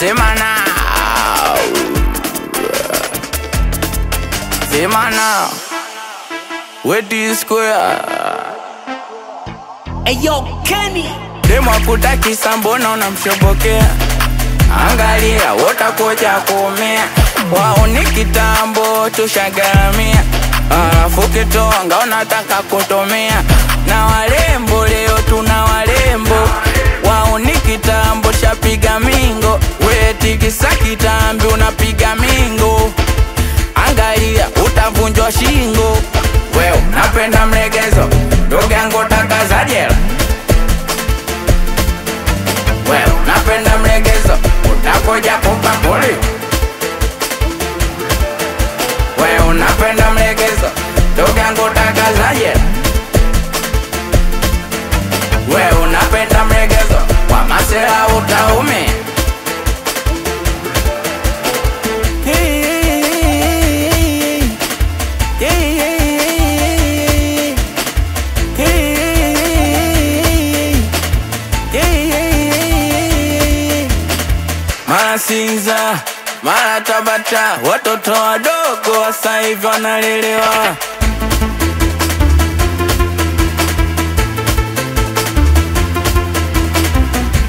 Sema now. Sema now. Where do you square? Ayo Kenny Demo kutaki mbona unamshobokea. Angalia watakuja kuumia. Wao ni kitambo tushagaramia. Alafu kitonga unataka kutumia. Na walembo leo tuna walembo. Wao ni kitambo shapiga mingo. We tikisa kitambi unapiga mingo. Angalia utavunjwa shingo. Wewe napenda mlegezo. Ndugu yangu taka za jela. Wewe napenda mlegezo. Utakoja kumpa poli. Wewe unapenda mlegezo. Ndugu yangu taka za jela. Wewe unapenda mlegezo. Kwa masela utaumia. Mara Sinza, mara Tabata, watoto wadogo wasa hivi wanalelewa.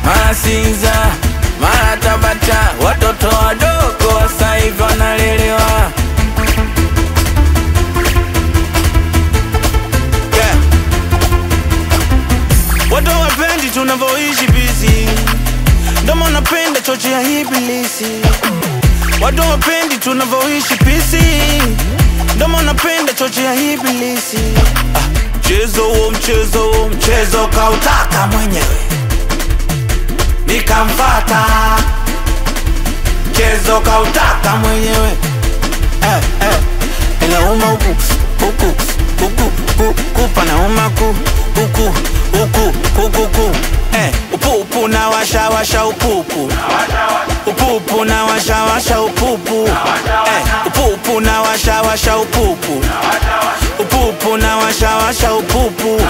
Mara Sinza, mara Tabata, watoto wadogo wasa hivi wanalelewa. Yeah. Watu wapendi tunavyoishi busy. Ndomo napenda chochi ya ibilisi. Watu wapendi tunavyoishi busy. Ndomo napenda chochi ya ibilisi. Mchezo kautaka mwenyewe nikamfata. Mchezo kautaka mwenyewe. Inauma huku panauma huku. Upupu na washa upupu. Upupu na washa upupu. Upupu na washa upupu. Upupu na washa upupu.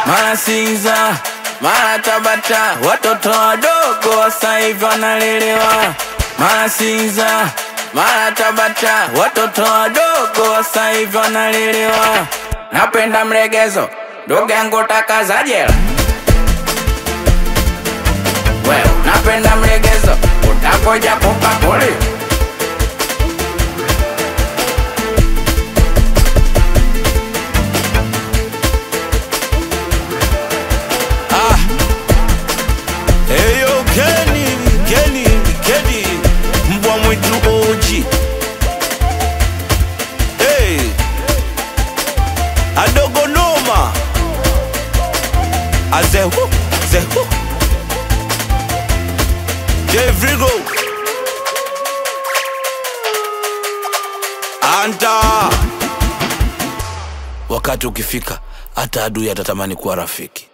Mara Sinza, mara Tabata, watoto wadogo wasa hivi wanalelewa. Mara Sinza, mara Tabata, watoto wadogo wasa hivi wanalelewa. Napenda mlegezo, ndugu yangu taka za jela. Wewe napenda mlegezo, utakoja kumpa poli. Eyo Kenny mbwa mwitu OG. Hey adogo noma. Azehu Devrigo Anta. Wakati ukifika hata adui atatamani kuwa rafiki.